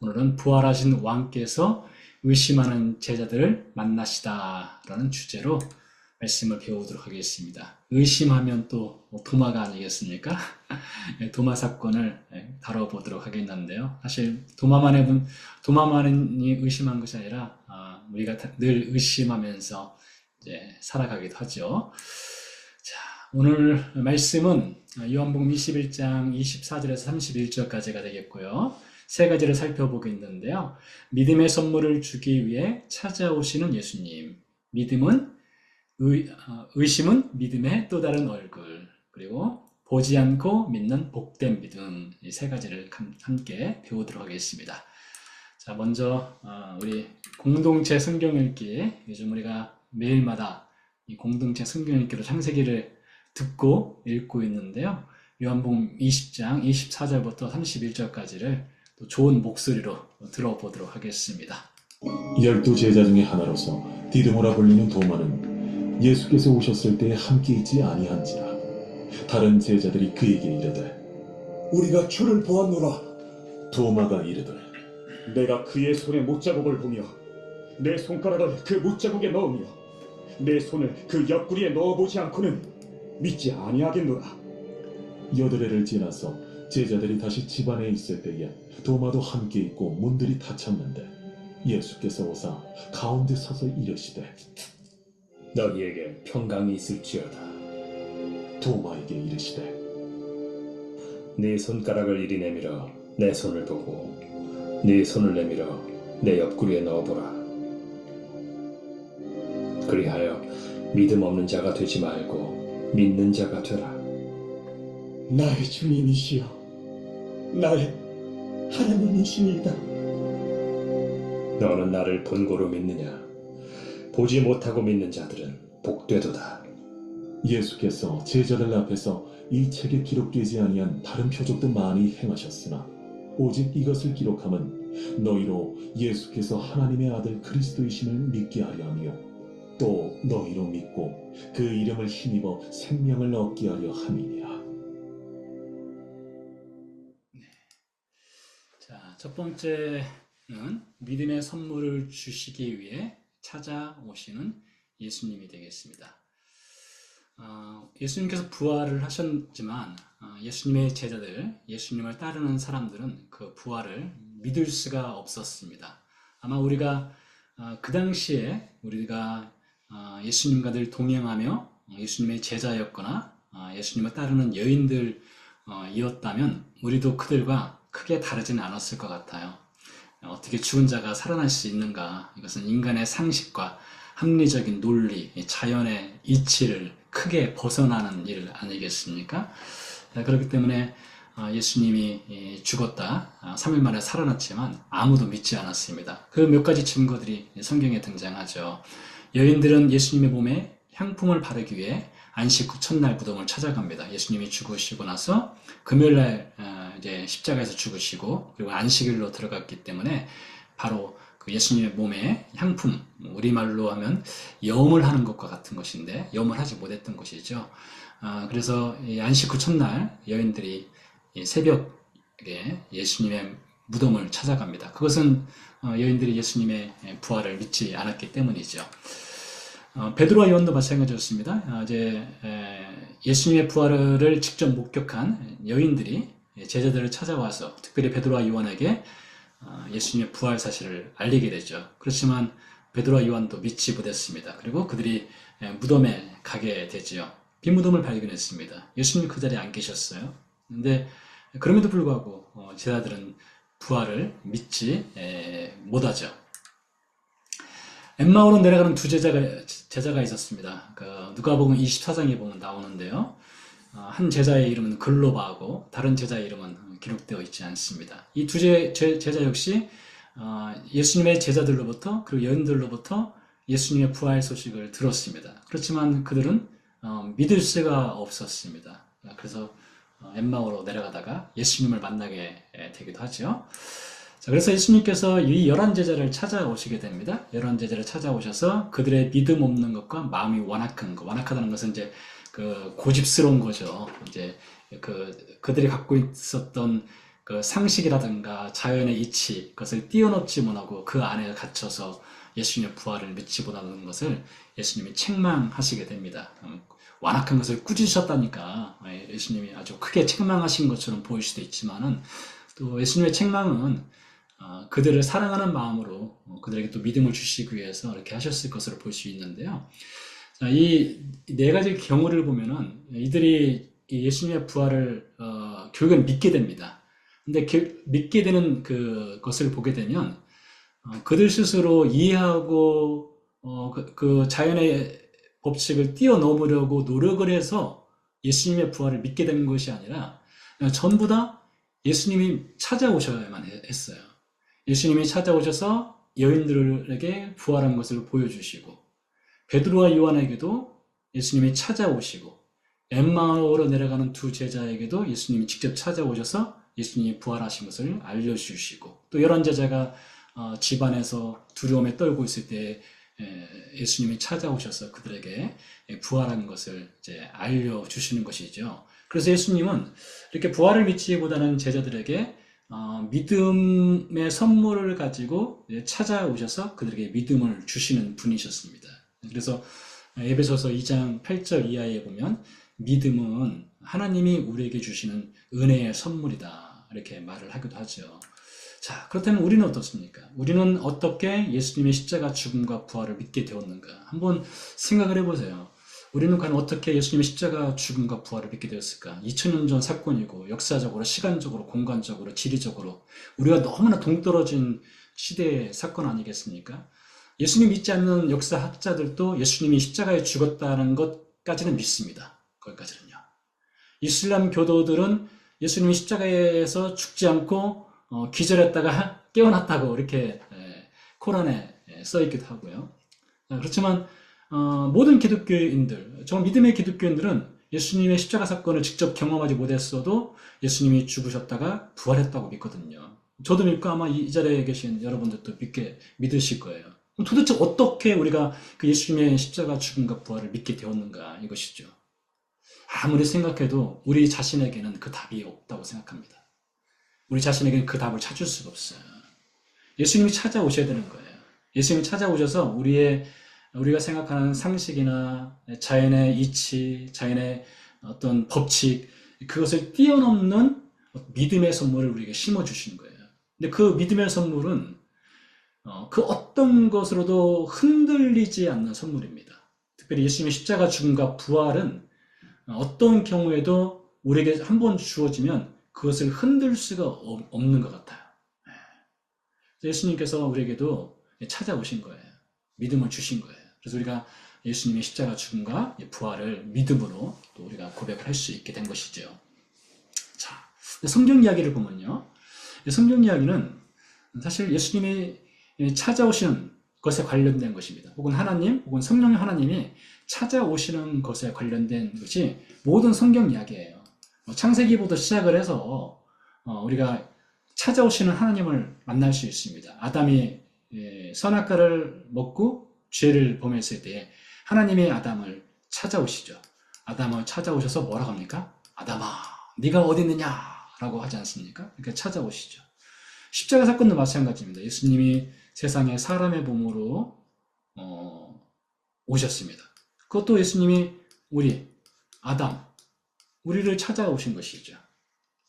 오늘은 부활하신 왕께서 의심하는 제자들을 만나시다라는 주제로 말씀을 배우도록 하겠습니다. 의심하면 또 도마가 아니겠습니까? 도마 사건을 다뤄보도록 하겠는데요. 사실 도마만이 의심한 것이 아니라 우리가 늘 의심하면서 이제 살아가기도 하죠. 자, 오늘 말씀은 요한복음 21장 24절에서 31절까지가 되겠고요. 세 가지를 살펴보겠는데요. 믿음의 선물을 주기 위해 찾아오시는 예수님, 의심은 믿음의 또 다른 얼굴, 그리고 보지 않고 믿는 복된 믿음, 이 세 가지를 함께 배우도록 하겠습니다. 자, 먼저 우리 공동체 성경 읽기, 요즘 우리가 매일마다 이 공동체 성경 읽기로 창세기를 듣고 읽고 있는데요. 요한복음 20장 24절부터 31절까지를 또 좋은 목소리로 들어보도록 하겠습니다. 12 제자 중에 하나로서 디드모라 불리는 도마는 예수께서 오셨을 때에 함께 있지 아니한지라. 다른 제자들이 그에게 이르되 우리가 주를 보았노라. 도마가 이르되 내가 그의 손에 못자국을 보며 내 손가락을 그 못자국에 넣으며 내 손을 그 옆구리에 넣어보지 않고는 믿지 아니하겠노라. 여드레를 지나서 제자들이 다시 집안에 있을 때에 도마도 함께 있고 문들이 닫혔는데 예수께서 오사 가운데 서서 이르시되 너희에게 평강이 있을지어다. 도마에게 이르시되 네 손가락을 이리 내밀어 내 손을 보고 네 손을 내밀어 내 옆구리에 넣어보라. 그리하여 믿음 없는 자가 되지 말고 믿는 자가 되라. 나의 주님이시여 나의 하나님이시니이다. 너는 나를 본고로 믿느냐? 보지 못하고 믿는 자들은 복되도다. 예수께서 제자들 앞에서 이 책에 기록되지 아니한 다른 표적도 많이 행하셨으나 오직 이것을 기록함은 너희로 예수께서 하나님의 아들 그리스도이심을 믿게 하려 하며 또 너희로 믿고 그 이름을 힘입어 생명을 얻게 하려 함이니라. 자, 첫 번째는 믿음의 선물을 주시기 위해 찾아오시는 예수님이 되겠습니다. 예수님께서 부활을 하셨지만 예수님의 제자들, 예수님을 따르는 사람들은 그 부활을 믿을 수가 없었습니다. 아마 우리가 그 당시에 우리가 예수님과 늘 동행하며 예수님의 제자였거나 예수님을 따르는 여인들이었다면 우리도 그들과 크게 다르지는 않았을 것 같아요. 어떻게 죽은 자가 살아날 수 있는가? 이것은 인간의 상식과 합리적인 논리, 자연의 이치를 크게 벗어나는 일 아니겠습니까? 그렇기 때문에 예수님이 죽었다, 3일 만에 살아났지만 아무도 믿지 않았습니다. 그 몇 가지 증거들이 성경에 등장하죠. 여인들은 예수님의 몸에 향품을 바르기 위해 안식 후 첫날 무덤을 찾아갑니다. 예수님이 죽으시고 나서 금요일날 이제 십자가에서 죽으시고 그리고 안식일로 들어갔기 때문에 바로 그 예수님의 몸에 향품, 우리말로 하면 염을 하는 것과 같은 것인데 염을 하지 못했던 것이죠. 그래서 이 안식 후 첫날 여인들이 새벽에 예수님의 무덤을 찾아갑니다. 그것은 여인들이 예수님의 부활을 믿지 않았기 때문이죠. 베드로와 요한도 마찬가지였습니다. 이제 예수님의 부활을 직접 목격한 여인들이 제자들을 찾아와서 특별히 베드로와 요한에게 예수님의 부활 사실을 알리게 되죠. 그렇지만 베드로와 요한도 믿지 못했습니다. 그리고 그들이 무덤에 가게 되지요. 빈 무덤을 발견했습니다. 예수님이 그 자리에 안 계셨어요. 근데 그럼에도 불구하고 제자들은 부활을 믿지 못하죠. 엠마오로 내려가는 두 제자가 있었습니다. 누가복음 24장에 보면 나오는데요. 한 제자의 이름은 글로바하고 다른 제자의 이름은 기록되어 있지 않습니다. 이 두 제자 역시 예수님의 제자들로부터 그리고 여인들로부터 예수님의 부활 소식을 들었습니다. 그렇지만 그들은 믿을 수가 없었습니다. 그래서 엠마오로 내려가다가 예수님을 만나게 되기도 하죠. 자, 그래서 예수님께서 이 11제자를 찾아오시게 됩니다. 11제자를 찾아오셔서 그들의 믿음 없는 것과 마음이 완악한 것, 완악하다는 것은 이제 고집스러운 거죠. 이제 그들이 갖고 있었던 그 상식이라든가 자연의 이치, 그것을 뛰어넘지 못하고 그 안에 갇혀서 예수님의 부활을 믿지 못하는 것을 예수님이 책망하시게 됩니다. 완악한 것을 꾸짖으셨다니까 예수님이 아주 크게 책망하신 것처럼 보일 수도 있지만은 또 예수님의 책망은 그들을 사랑하는 마음으로 그들에게 또 믿음을 주시기 위해서 이렇게 하셨을 것으로 볼 수 있는데요. 이 네 가지 경우를 보면은 이들이 예수님의 부활을 결국은 믿게 됩니다. 근데 믿게 되는 그것을 보게 되면 그들 스스로 이해하고 그 자연의 법칙을 뛰어넘으려고 노력을 해서 예수님의 부활을 믿게 된 것이 아니라 전부 다 예수님이 찾아오셔야만 했어요. 예수님이 찾아오셔서 여인들에게 부활한 것을 보여주시고 베드로와 요한에게도 예수님이 찾아오시고 엠마오로 내려가는 두 제자에게도 예수님이 직접 찾아오셔서 예수님이 부활하신 것을 알려주시고 또 11제자가 집안에서 두려움에 떨고 있을 때 예수님이 찾아오셔서 그들에게 부활한 것을 이제 알려주시는 것이죠. 그래서 예수님은 이렇게 부활을 믿지보다는 제자들에게 믿음의 선물을 가지고 찾아오셔서 그들에게 믿음을 주시는 분이셨습니다. 그래서 에베소서 2장 8절 이하에 보면 믿음은 하나님이 우리에게 주시는 은혜의 선물이다 이렇게 말을 하기도 하죠. 자, 그렇다면 우리는 어떻습니까? 우리는 어떻게 예수님의 십자가 죽음과 부활을 믿게 되었는가? 한번 생각을 해보세요. 우리는 과연 어떻게 예수님의 십자가 죽음과 부활을 믿게 되었을까? 2000년 전 사건이고 역사적으로, 시간적으로, 공간적으로, 지리적으로 우리가 너무나 동떨어진 시대의 사건 아니겠습니까? 예수님 믿지 않는 역사학자들도 예수님이 십자가에 죽었다는 것까지는 믿습니다. 거기까지는요. 이슬람 교도들은 예수님이 십자가에서 죽지 않고 기절했다가 깨어났다고 이렇게 코란에 써있기도 하고요. 그렇지만 모든 기독교인들, 정말 믿음의 기독교인들은 예수님의 십자가 사건을 직접 경험하지 못했어도 예수님이 죽으셨다가 부활했다고 믿거든요. 저도 믿고 아마 이 자리에 계신 여러분들도 믿으실 거예요. 도대체 어떻게 우리가 그 예수님의 십자가 죽음과 부활을 믿게 되었는가 이것이죠. 아무리 생각해도 우리 자신에게는 그 답이 없다고 생각합니다. 우리 자신에게는 그 답을 찾을 수가 없어요. 예수님이 찾아오셔야 되는 거예요. 예수님이 찾아오셔서 우리가 생각하는 상식이나 자연의 이치, 자연의 어떤 법칙, 그것을 뛰어넘는 믿음의 선물을 우리에게 심어주시는 거예요. 근데 그 믿음의 선물은 그 어떤 것으로도 흔들리지 않는 선물입니다. 특별히 예수님의 십자가 죽음과 부활은 어떤 경우에도 우리에게 한번 주어지면 그것을 흔들 수가 없는 것 같아요. 예수님께서 우리에게도 찾아오신 거예요. 믿음을 주신 거예요. 그래서 우리가 예수님의 십자가 죽음과 부활을 믿음으로 또 우리가 고백을 할 수 있게 된 것이죠. 자, 성경 이야기를 보면요. 성경 이야기는 사실 예수님이 찾아오시는 것에 관련된 것입니다. 혹은 하나님, 혹은 성령 하나님이 찾아오시는 것에 관련된 것이 모든 성경 이야기예요. 창세기부터 시작을 해서 우리가 찾아오시는 하나님을 만날 수 있습니다. 아담이 선악과를 먹고 죄를 범했을 때 하나님이 아담을 찾아오시죠. 아담을 찾아오셔서 뭐라고 합니까? 아담아, 네가 어디 있느냐? 라고 하지 않습니까? 그러니까 찾아오시죠. 십자가 사건도 마찬가지입니다. 예수님이 세상에 사람의 몸으로 오셨습니다. 그것도 예수님이 우리를 찾아오신 것이죠.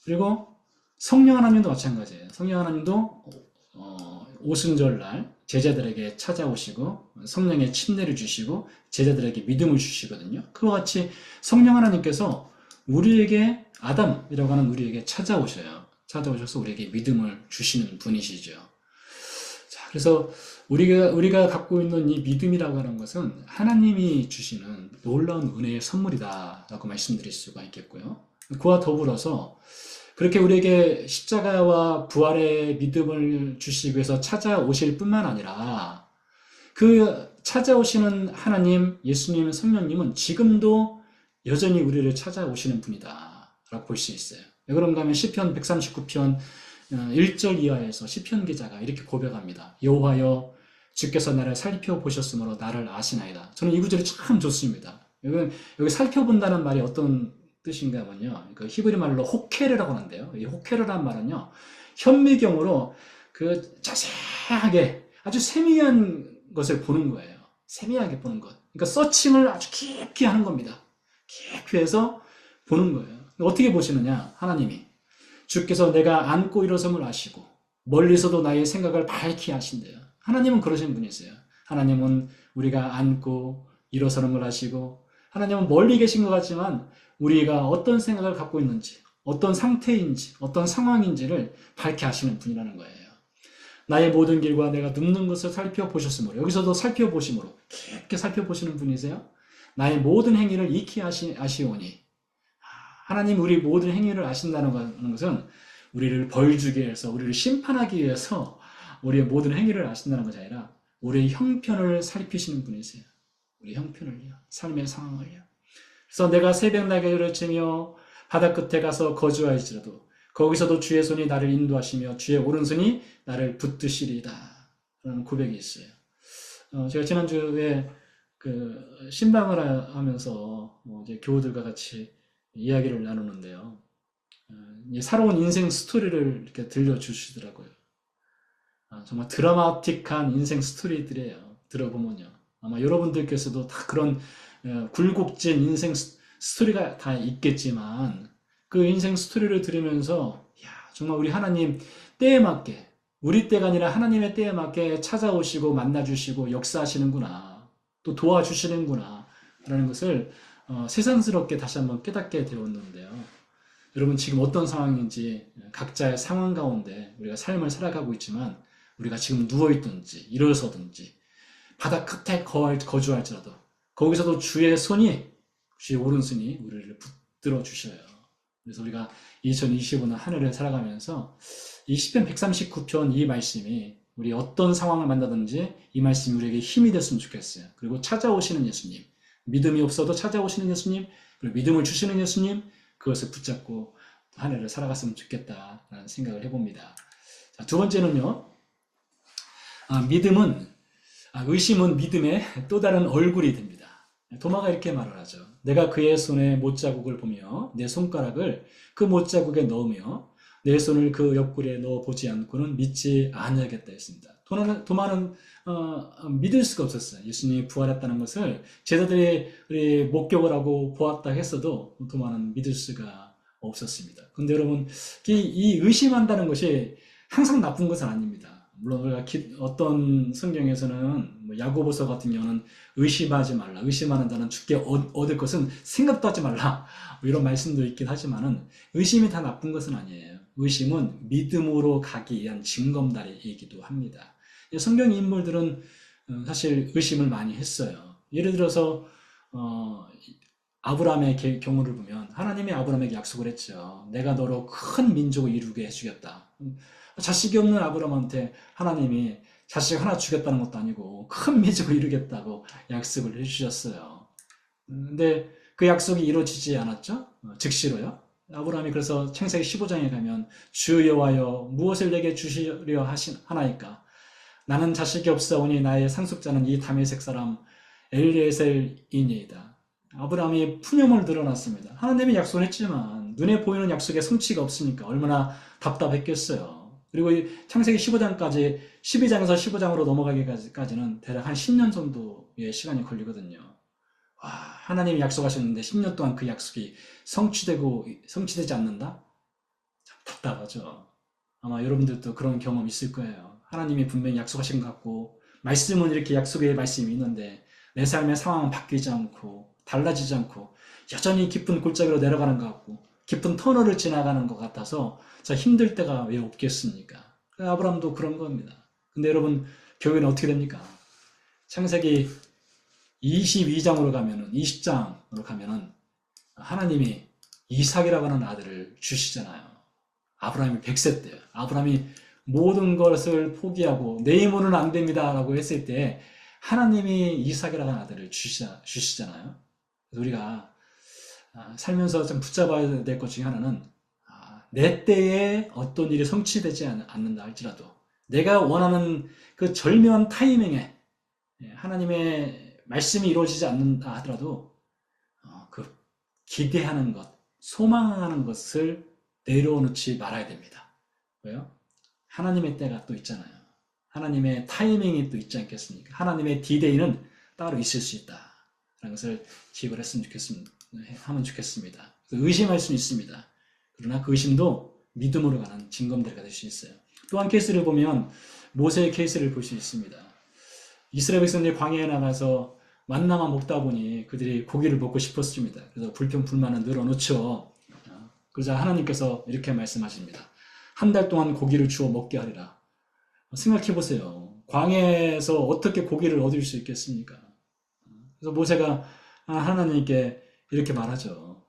그리고 성령 하나님도 마찬가지예요. 성령 하나님도 오순절날 제자들에게 찾아오시고 성령의 침례를 주시고 제자들에게 믿음을 주시거든요. 그와 같이 성령 하나님께서 우리에게 아담이라고 하는 우리에게 찾아오셔서 우리에게 믿음을 주시는 분이시죠. 자, 그래서 우리가 갖고 있는 이 믿음이라고 하는 것은 하나님이 주시는 놀라운 은혜의 선물이다라고 말씀드릴 수가 있겠고요. 그와 더불어서 그렇게 우리에게 십자가와 부활의 믿음을 주시기 위해서 찾아오실 뿐만 아니라 그 찾아오시는 하나님, 예수님, 성령님은 지금도 여전히 우리를 찾아오시는 분이다 라고 볼 수 있어요. 왜 그런가 하면 시편 139편 1절 이하에서 시편 기자가 이렇게 고백합니다. 여호와여, 주께서 나를 살펴보셨으므로 나를 아시나이다. 저는 이 구절이 참 좋습니다. 여기 살펴본다는 말이 어떤 뜻인가 하면요. 그 히브리 말로 호케르라고 하는데요. 이 호케르란 말은요. 현미경으로 그 자세하게 아주 세미한 것을 보는 거예요. 세미하게 보는 것. 그러니까 서칭을 아주 깊게 하는 겁니다. 깊이 해서 보는 거예요. 어떻게 보시느냐? 하나님이. 주께서 내가 앉고 일어섬을 아시고 멀리서도 나의 생각을 밝히 아신대요. 하나님은 그러신 분이세요. 하나님은 우리가 앉고 일어서는 걸 아시고 하나님은 멀리 계신 것 같지만 우리가 어떤 생각을 갖고 있는지 어떤 상태인지 어떤 상황인지를 밝히 아시는 분이라는 거예요. 나의 모든 길과 내가 눕는 것을 살펴보셨으므로 여기서도 살펴보심으로 깊게 살펴보시는 분이세요. 나의 모든 행위를 익히 아시오니 하나님 우리 모든 행위를 아신다는 것은 우리를 벌주기 위해서 우리를 심판하기 위해서 우리의 모든 행위를 아신다는 것이 아니라 우리의 형편을 살피시는 분이세요. 우리 형편을요. 삶의 상황을요. 그래서 내가 새벽 날개를 치며 바다 끝에 가서 거주할지라도 거기서도 주의 손이 나를 인도하시며 주의 오른손이 나를 붙드시리다 라는 고백이 있어요. 제가 지난주에 그 신방을 하면서 이제 교우들과 같이 이야기를 나누는데요. 살아온 인생 스토리를 이렇게 들려주시더라고요. 정말 드라마틱한 인생 스토리들이에요. 들어보면요. 아마 여러분들께서도 다 그런 굴곡진 인생 스토리가 다 있겠지만 그 인생 스토리를 들으면서 정말 우리 하나님 때에 맞게 우리 때가 아니라 하나님의 때에 맞게 찾아오시고 만나주시고 역사하시는구나 또 도와주시는구나 라는 것을 새삼스럽게 다시 한번 깨닫게 되었는데요. 여러분 지금 어떤 상황인지 각자의 상황 가운데 우리가 삶을 살아가고 있지만 우리가 지금 누워있든지 일어서든지 바다 끝에 거주할지라도 거기서도 주의 오른손이 우리를 붙들어 주셔요. 그래서 우리가 2025년 한 해를 살아가면서 이 시편 139편 이 말씀이 우리 어떤 상황을 만나든지 이 말씀이 우리에게 힘이 됐으면 좋겠어요. 그리고 찾아오시는 예수님, 믿음이 없어도 찾아오시는 예수님, 그리고 믿음을 주시는 예수님, 그것을 붙잡고 한 해를 살아갔으면 좋겠다라는 생각을 해봅니다. 자, 두 번째는요. 의심은 믿음의 또 다른 얼굴이 됩니다. 도마가 이렇게 말을 하죠. 내가 그의 손에 못자국을 보며 내 손가락을 그 못자국에 넣으며 내 손을 그 옆구리에 넣어보지 않고는 믿지 아니하겠다 했습니다. 도마는 믿을 수가 없었어요. 예수님이 부활했다는 것을 제자들이 목격을 하고 보았다 했어도 도마는 믿을 수가 없었습니다. 근데 여러분 이 의심한다는 것이 항상 나쁜 것은 아닙니다. 물론 우리가 어떤 성경에서는 야고보서 같은 경우는 의심하지 말라, 의심하는 자는 죽게 얻을 것은 생각도 하지 말라 이런 말씀도 있긴 하지만은 의심이 다 나쁜 것은 아니에요. 의심은 믿음으로 가기 위한 징검다리이기도 합니다. 성경 인물들은 사실 의심을 많이 했어요. 예를 들어서 아브라함의 경우를 보면 하나님이 아브라함에게 약속을 했죠. 내가 너로 큰 민족을 이루게 해주겠다. 자식이 없는 아브라함한테 하나님이 자식 하나 주겠다는 것도 아니고 큰 민족을 이루겠다고 약속을 해주셨어요. 근데 그 약속이 이루어지지 않았죠? 즉시로요. 아브라함이 그래서 창세기 15장에 가면 주 여호와여 무엇을 내게 주시려 하나이까? 나는 자식이 없사오니 나의 상속자는 이 다메섹 사람 엘리에셀이니이다. 아브라함이 푸념을 드러났습니다. 하나님이 약속을 했지만 눈에 보이는 약속에 성취가 없으니까 얼마나 답답했겠어요. 그리고 이 창세기 15장까지 12장에서 15장으로 넘어가기까지는 대략 한 10년 정도의 시간이 걸리거든요. 와, 하나님이 약속하셨는데 10년 동안 그 약속이 성취되지 않는다? 참 답답하죠. 아마 여러분들도 그런 경험 있을 거예요. 하나님이 분명히 약속하신 것 같고 말씀은 이렇게 약속의 말씀이 있는데 내 삶의 상황은 바뀌지 않고 달라지지 않고 여전히 깊은 골짜기로 내려가는 것 같고 깊은 터널을 지나가는 것 같아서 자 힘들 때가 왜 없겠습니까? 아브라함도 그런 겁니다. 근데 여러분 교회는 어떻게 됩니까? 창세기 22장으로 가면은 20장으로 가면은 하나님이 이삭이라고 하는 아들을 주시잖아요. 아브라함이 100세 때예요. 아브라함이 모든 것을 포기하고 내 힘으로는 안 됩니다 라고 했을 때 하나님이 이삭이라고 하는 아들을 주시잖아요. 그래서 우리가 살면서 좀 붙잡아야 될 것 중에 하나는 내 때에 어떤 일이 성취되지 않는다 할지라도 내가 원하는 그 절묘한 타이밍에 하나님의 말씀이 이루어지지 않는다 하더라도 그 기대하는 것, 소망하는 것을 내려놓지 말아야 됩니다. 왜요? 하나님의 때가 또 있잖아요. 하나님의 타이밍이 또 있지 않겠습니까? 하나님의 디데이는 따로 있을 수 있다. 라는 것을 기억을 하면 좋겠습니다. 의심할 수는 있습니다. 그러나 그 의심도 믿음으로 가는 징검다리가 될 수 있어요. 또한 케이스를 보면 모세의 케이스를 볼 수 있습니다. 이스라엘 백성들이 광야에 나가서 만나만 먹다 보니 그들이 고기를 먹고 싶었습니다. 그래서 불평불만을 늘어놓죠. 그러자 하나님께서 이렇게 말씀하십니다. 한 달 동안 고기를 주어 먹게 하리라. 생각해 보세요. 광야에서 어떻게 고기를 얻을 수 있겠습니까? 그래서 모세가 하나님께 이렇게 말하죠.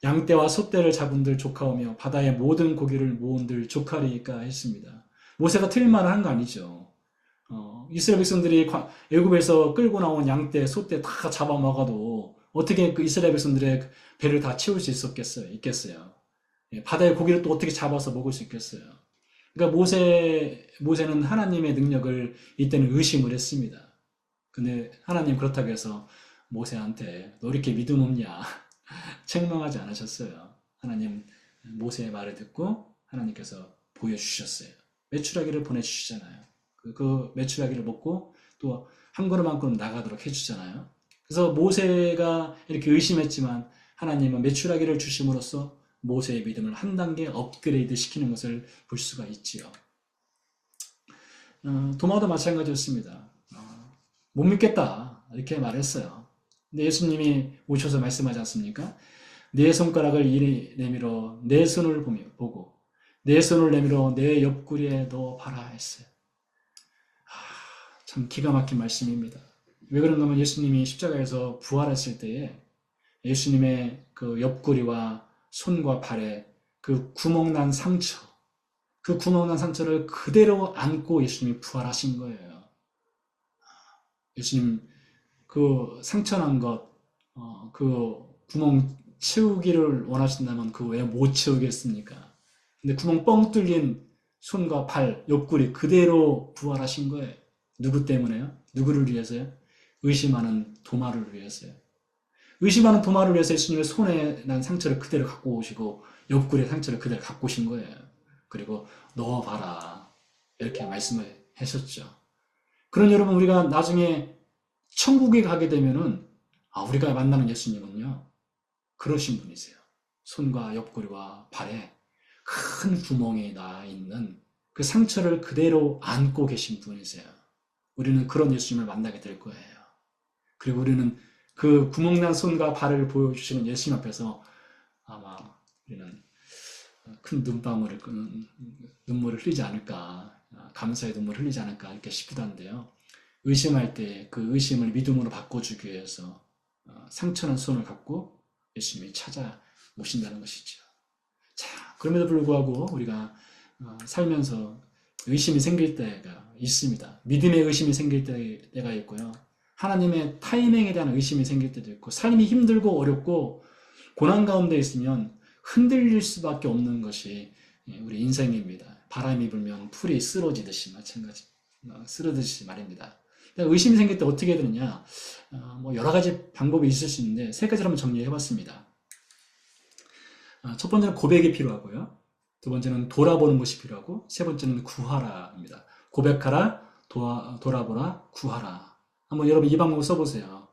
양떼와 소떼를 잡은들 조카오며 바다의 모든 고기를 모은들 조카리까 했습니다. 모세가 틀린 말을 한 거 아니죠. 이스라엘 백성들이 애굽에서 끌고 나온 양떼, 소떼 다 잡아먹어도 어떻게 그 이스라엘 백성들의 배를 다 채울 수 있겠어요? 바다의 고기를 또 어떻게 잡아서 먹을 수 있겠어요? 그러니까 모세는 하나님의 능력을 이때는 의심을 했습니다. 근데 하나님 그렇다고 해서 모세한테 너 이렇게 믿음 없냐 책망하지 않으셨어요. 하나님 모세의 말을 듣고 하나님께서 보여주셨어요. 메추라기를 보내주시잖아요. 그 메추라기를 먹고 또 한 걸음 한 걸음 나가도록 해주잖아요. 그래서 모세가 이렇게 의심했지만 하나님은 메추라기를 주심으로써 모세의 믿음을 한 단계 업그레이드 시키는 것을 볼 수가 있지요. 도마도 마찬가지였습니다. 못 믿겠다 이렇게 말했어요. 근데 예수님이 오셔서 말씀하지 않습니까? 내 손가락을 이리 내밀어 내 손을 보고 내 손을 내밀어 내 옆구리에 넣어 봐라 했어요. 참 기가 막힌 말씀입니다. 왜 그런가 하면 예수님이 십자가에서 부활했을 때에 예수님의 그 옆구리와 손과 발에 그 구멍난 상처, 그 구멍난 상처를 그대로 안고 예수님이 부활하신 거예요. 예수님 그 상처난 것, 그 구멍 채우기를 원하신다면 그 왜 못 채우겠습니까? 근데 구멍 뻥 뚫린 손과 발, 옆구리 그대로 부활하신 거예요. 누구 때문에요? 누구를 위해서요? 의심하는 도마를 위해서요. 의심하는 도마를 위해서 예수님의 손에 난 상처를 그대로 갖고 오시고 옆구리의 상처를 그대로 갖고 오신 거예요. 그리고 넣어봐라 이렇게 말씀을 하셨죠. 그런 여러분 우리가 나중에 천국에 가게 되면은 우리가 만나는 예수님은요 그러신 분이세요. 손과 옆구리와 발에 큰 구멍이 나 있는 그 상처를 그대로 안고 계신 분이세요. 우리는 그런 예수님을 만나게 될 거예요. 그리고 우리는 그 구멍난 손과 발을 보여주시는 예수님 앞에서 아마 우리는 큰 눈물을 흘리지 않을까, 감사의 눈물을 흘리지 않을까 이렇게 싶기도 한데요. 의심할 때 그 의심을 믿음으로 바꿔주기 위해서 상처난 손을 갖고 예수님이 찾아오신다는 것이죠. 자, 그럼에도 불구하고 우리가 살면서 의심이 생길 때가 있습니다. 믿음의 의심이 생길 때가 있고요. 하나님의 타이밍에 대한 의심이 생길 때도 있고 삶이 힘들고 어렵고 고난 가운데 있으면 흔들릴 수밖에 없는 것이 우리 인생입니다. 바람이 불면 풀이 쓰러지듯이 마찬가지 쓰러지듯이 말입니다. 의심이 생길 때 어떻게 해야 되느냐? 여러 가지 방법이 있을 수 있는데 세 가지를 한번 정리해 봤습니다. 첫 번째는 고백이 필요하고요. 두 번째는 돌아보는 것이 필요하고 세 번째는 구하라입니다. 고백하라, 돌아보라, 구하라. 한번 여러분 이 방법을 써보세요.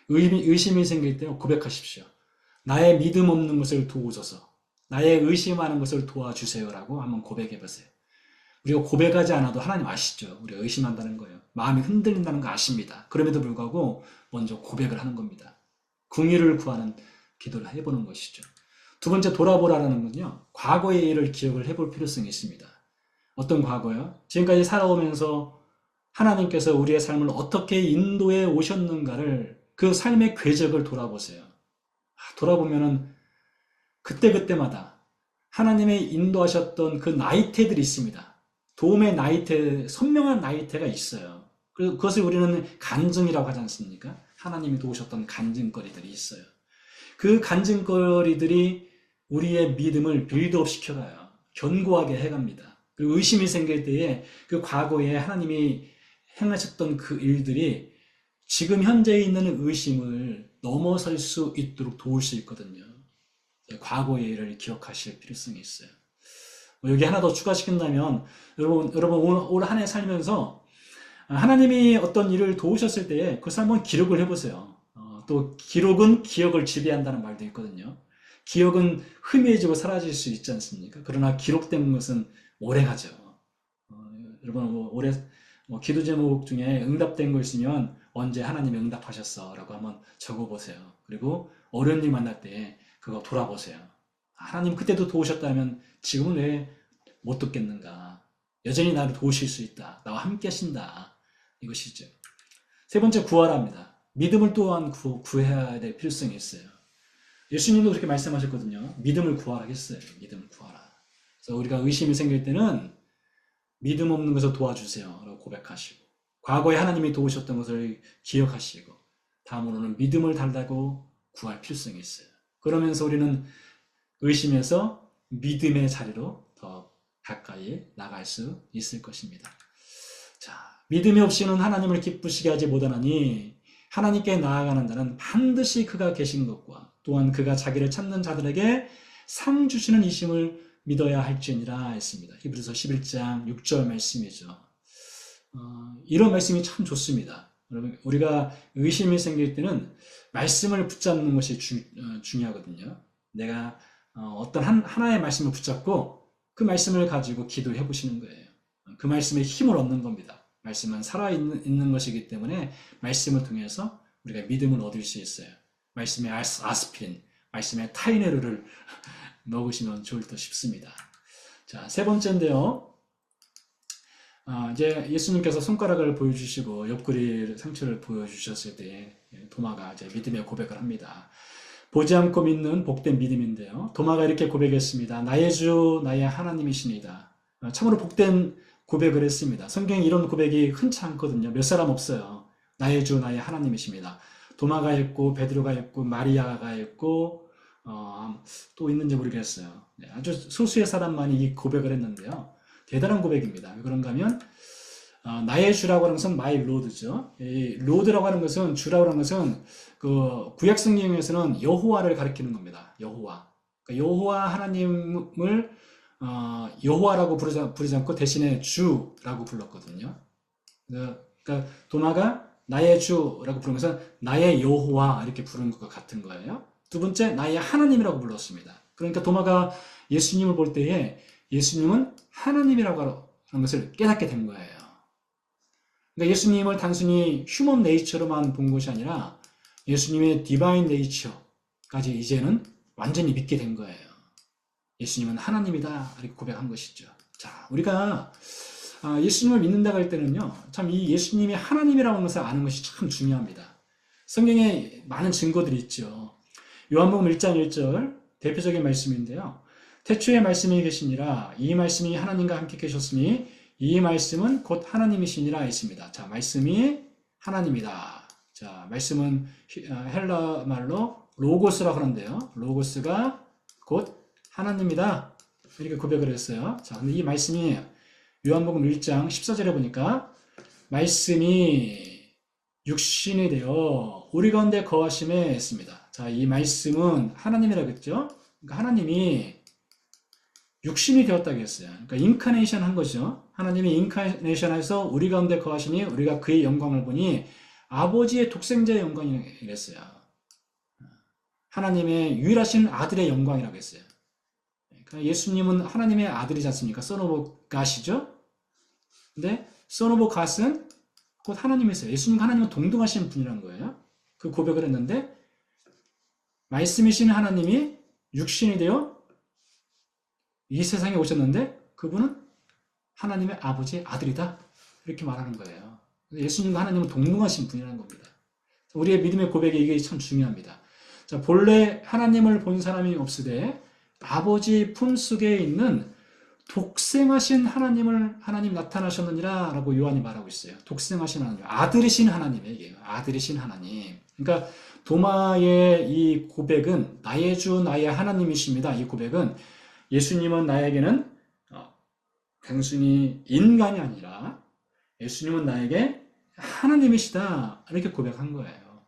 의심이 생길 때 고백하십시오. 나의 믿음 없는 것을 도우소서. 나의 의심하는 것을 도와주세요라고 한번 고백해보세요. 우리가 고백하지 않아도 하나님 아시죠? 우리가 의심한다는 거예요. 마음이 흔들린다는 거 아십니다. 그럼에도 불구하고 먼저 고백을 하는 겁니다. 긍휼을 구하는 기도를 해보는 것이죠. 두 번째 돌아보라는 건요. 과거의 일을 기억을 해볼 필요성이 있습니다. 어떤 과거요? 지금까지 살아오면서 하나님께서 우리의 삶을 어떻게 인도해 오셨는가를 그 삶의 궤적을 돌아보세요. 돌아보면은 그때그때마다 하나님의 인도하셨던 그 나이테들이 있습니다. 도움의 나이테, 선명한 나이테가 있어요. 그것을 우리는 간증이라고 하지 않습니까? 하나님이 도우셨던 간증거리들이 있어요. 그 간증거리들이 우리의 믿음을 빌드업 시켜가요. 견고하게 해갑니다. 그리고 의심이 생길 때에 그 과거에 하나님이 행하셨던 그 일들이 지금 현재 있는 의심을 넘어설 수 있도록 도울 수 있거든요. 과거의 일을 기억하실 필요성이 있어요. 여기 하나 더 추가시킨다면 여러분 올 한 해 살면서 하나님이 어떤 일을 도우셨을 때에 그것을 한번 기록을 해보세요. 또 기록은 기억을 지배한다는 말도 있거든요. 기억은 희미해지고 사라질 수 있지 않습니까? 그러나 기록된 것은 오래가죠. 여러분 올해 기도 제목 중에 응답된 거 있으면 언제 하나님이 응답하셨어? 라고 한번 적어보세요. 그리고 어려운 일 만날 때 그거 돌아보세요. 하나님 그때도 도우셨다면 지금은 왜 못 돕겠는가? 여전히 나를 도우실 수 있다. 나와 함께 하신다. 이것이죠. 세 번째 구하랍니다. 믿음을 또한 구해야 될 필요성이 있어요. 예수님도 그렇게 말씀하셨거든요. 믿음을 구하라겠어요. 믿음을 구하라. 그래서 우리가 의심이 생길 때는 믿음 없는 것을 도와주세요. 라고 고백하시고 과거에 하나님이 도우셨던 것을 기억하시고 다음으로는 믿음을 달라고 구할 필요성이 있어요. 그러면서 우리는 의심에서 믿음의 자리로 더 가까이 나갈 수 있을 것입니다. 자, 믿음이 없이는 하나님을 기쁘시게 하지 못하나니 하나님께 나아가는 자는 반드시 그가 계신 것과 또한 그가 자기를 찾는 자들에게 상 주시는 이심을 믿어야 할지니라 했습니다. 히브리서 11장 6절 말씀이죠. 이런 말씀이 참 좋습니다. 여러분, 우리가 의심이 생길 때는 말씀을 붙잡는 것이 중요하거든요. 내가 어떤 하나의 말씀을 붙잡고 그 말씀을 가지고 기도해 보시는 거예요. 그 말씀에 힘을 얻는 겁니다. 말씀은 살아있는 것이기 때문에 말씀을 통해서 우리가 믿음을 얻을 수 있어요. 말씀의 아스피린, 말씀의 타이네르를 먹으시면 좋을 듯 싶습니다. 자, 세 번째인데요. 이제 예수님께서 손가락을 보여주시고 옆구리 상처를 보여주셨을 때 도마가 이제 믿음의 고백을 합니다. 보지 않고 믿는 복된 믿음인데요. 도마가 이렇게 고백했습니다. 나의 주, 나의 하나님이시니다. 참으로 복된 고백을 했습니다. 성경에 이런 고백이 흔치 않거든요. 몇 사람 없어요. 나의 주, 나의 하나님이십니다. 도마가 있고 베드로가 있고 마리아가 있고 또 있는지 모르겠어요. 아주 소수의 사람만이 이 고백을 했는데요. 대단한 고백입니다. 왜 그런가 하면 나의 주라고 하는 것은 my lord죠. 이 lord라고 하는 것은 주라고 하는 것은 그 구약 성경에서는 여호와를 가리키는 겁니다. 여호와. 그러니까 여호와 하나님을 여호와라고 부르지 않고 대신에 주라고 불렀거든요. 그러니까 도마가 나의 주라고 부르면서 나의 여호와 이렇게 부르는 것과 같은 거예요. 두 번째 나의 하나님이라고 불렀습니다. 그러니까 도마가 예수님을 볼 때에 예수님은 하나님이라고 하는 것을 깨닫게 된 거예요. 그러니까 예수님을 단순히 휴먼 네이처로만 본 것이 아니라 예수님의 디바인 네이처까지 이제는 완전히 믿게 된 거예요. 예수님은 하나님이다 이렇게 고백한 것이죠. 자, 우리가 예수님을 믿는다고 할 때는요, 참 이 예수님이 하나님이라는 것을 아는 것이 참 중요합니다. 성경에 많은 증거들이 있죠. 요한복음 1장 1절 대표적인 말씀인데요. 태초에 말씀이 계시니라 이 말씀이 하나님과 함께 계셨으니 이 말씀은 곧 하나님이시니라 했습니다. 자, 말씀이 하나님이다. 자, 말씀은 헬라 말로 로고스라고 하는데요. 로고스가 곧 하나님이다. 이렇게 고백을 했어요. 자, 근데 이 말씀이 요한복음 1장 14절에 보니까 말씀이 육신이 되어 우리 가운데 거하심에 했습니다. 자, 이 말씀은 하나님이라고 했죠. 그러니까 하나님이 육신이 되었다고 했어요. 그러니까 인카네이션 한 거죠. 하나님이 인카네이션해서 우리 가운데 거하시니 우리가 그의 영광을 보니 아버지의 독생자의 영광이랬어요. 하나님의 유일하신 아들의 영광이라고 했어요. 그러니까 예수님은 하나님의 아들이지 않습니까? Son of God이죠. 근데 Son of God은 곧 하나님이세요. 예수님과 하나님은 동등하신 분이라는 거예요. 그 고백을 했는데 말씀이신 하나님이 육신이 되어 이 세상에 오셨는데 그분은 하나님의 아버지의 아들이다. 이렇게 말하는 거예요. 예수님과 하나님은 동등하신 분이라는 겁니다. 우리의 믿음의 고백이 이게 참 중요합니다. 자, 본래 하나님을 본 사람이 없으되 아버지 품속에 있는 독생하신 하나님 나타나셨느니라 라고 요한이 말하고 있어요. 독생하신 하나님, 아들이신 하나님이에요. 아들이신 하나님. 그러니까 도마의 이 고백은 나의 주 나의 하나님이십니다. 이 고백은 예수님은 나에게는 단순히 인간이 아니라 예수님은 나에게 하나님이시다 이렇게 고백한 거예요.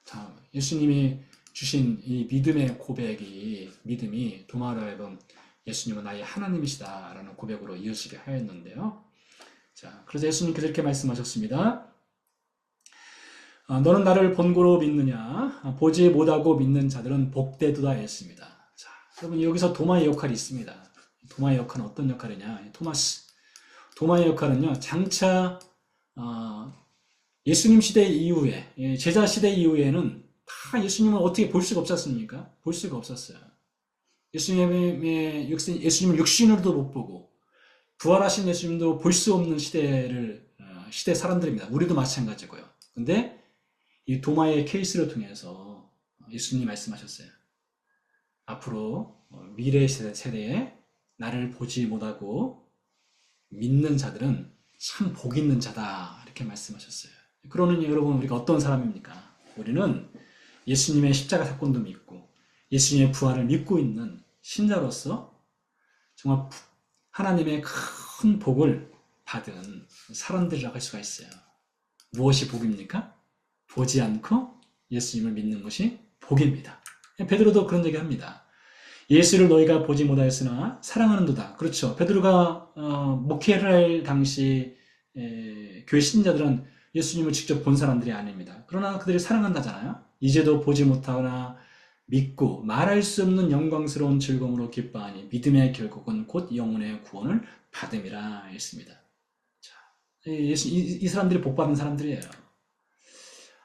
자, 예수님이 주신 이 믿음의 고백이, 믿음이 도마로 하여금 예수님은 나의 하나님이시다라는 고백으로 이어지게 하였는데요. 자, 그래서 예수님께서 이렇게 말씀하셨습니다. 너는 나를 본고로 믿느냐? 보지 못하고 믿는 자들은 복되도다 했습니다. 자, 여러분 여기서 도마의 역할이 있습니다. 도마의 역할은 어떤 역할이냐? 도마의 역할은요, 장차 예수님 시대 이후에, 제자 시대 이후에는 다 예수님을 어떻게 볼 수가 없지 않습니까? 볼 수가 없었어요. 예수님을 육신으로도 못 보고 부활하신 예수님도 볼 수 없는 시대 사람들입니다. 우리도 마찬가지고요. 근데 이 도마의 케이스를 통해서 예수님이 말씀하셨어요. 앞으로 미래 세대에 나를 보지 못하고 믿는 자들은 참 복 있는 자다, 이렇게 말씀하셨어요. 그러니 여러분, 우리가 어떤 사람입니까? 우리는 예수님의 십자가 사건도 믿고 예수님의 부활을 믿고 있는 신자로서 정말 하나님의 큰 복을 받은 사람들이라고 할 수가 있어요. 무엇이 복입니까? 보지 않고 예수님을 믿는 것이 복입니다. 베드로도 그런 얘기 합니다. 예수를 너희가 보지 못하였으나 사랑하는도다. 그렇죠. 베드로가 목회를 할 당시 교회 신자들은 예수님을 직접 본 사람들이 아닙니다. 그러나 그들이 사랑한다잖아요. 이제도 보지 못하거나 믿고 말할 수 없는 영광스러운 즐거움으로 기뻐하니 믿음의 결국은 곧 영혼의 구원을 받음이라 했습니다. 자, 이 사람들이 복받은 사람들이에요.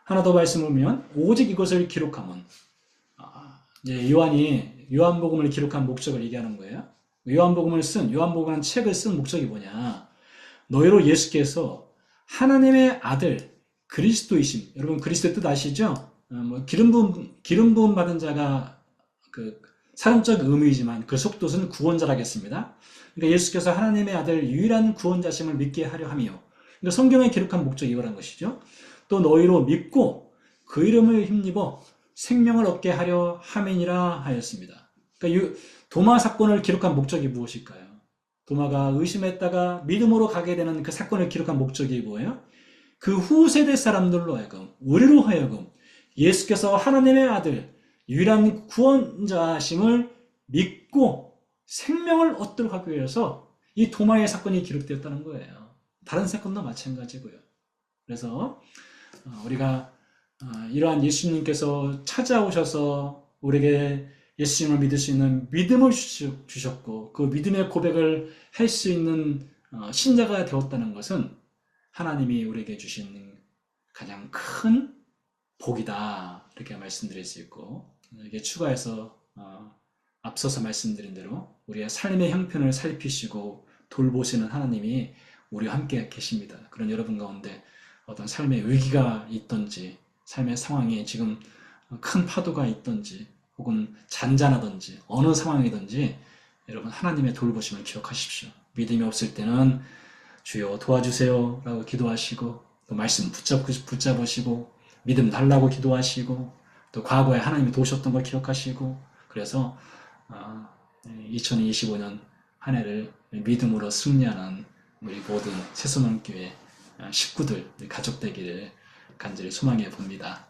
하나 더 말씀을 보면 오직 이것을 기록하면, 요한이 요한복음을 기록한 목적을 얘기하는 거예요. 요한복음이라는 책을 쓴 목적이 뭐냐? 너희로 예수께서 하나님의 아들 그리스도이심. 여러분 그리스도의 뜻 아시죠? 기름 부음 받은 자가 그 사람적 의미이지만 그 속뜻은 구원자라겠습니다. 그러니까 예수께서 하나님의 아들 유일한 구원자심을 믿게 하려 함이요. 그러니까 성경에 기록한 목적이 이거란 것이죠. 또 너희로 믿고 그 이름을 힘입어 생명을 얻게 하려 함이니라 하였습니다. 그러니까 도마 사건을 기록한 목적이 무엇일까요? 도마가 의심했다가 믿음으로 가게 되는 그 사건을 기록한 목적이 뭐예요? 그 후세대 사람들로 하여금, 우리로 하여금 예수께서 하나님의 아들, 유일한 구원자심을 믿고 생명을 얻도록 하기 위해서 이 도마의 사건이 기록되었다는 거예요. 다른 사건도 마찬가지고요. 그래서 우리가 이러한 예수님께서 찾아오셔서 우리에게 예수님을 믿을 수 있는 믿음을 주셨고 그 믿음의 고백을 할 수 있는 신자가 되었다는 것은 하나님이 우리에게 주신 가장 큰 복이다, 이렇게 말씀드릴 수 있고, 이게 추가해서 앞서서 말씀드린 대로 우리의 삶의 형편을 살피시고 돌보시는 하나님이 우리와 함께 계십니다. 그런 여러분 가운데 어떤 삶의 위기가 있든지, 삶의 상황이 지금 큰 파도가 있든지, 혹은 잔잔하든지, 어느 상황이든지 여러분 하나님의 돌보심을 기억하십시오. 믿음이 없을 때는 주여 도와주세요 라고 기도하시고, 또 말씀 붙잡으시고, 믿음 달라고 기도하시고, 또 과거에 하나님이 도우셨던 걸 기억하시고, 그래서 2025년 한 해를 믿음으로 승리하는 우리 모든 새소망교회 식구들, 가족 되기를 간절히 소망해 봅니다.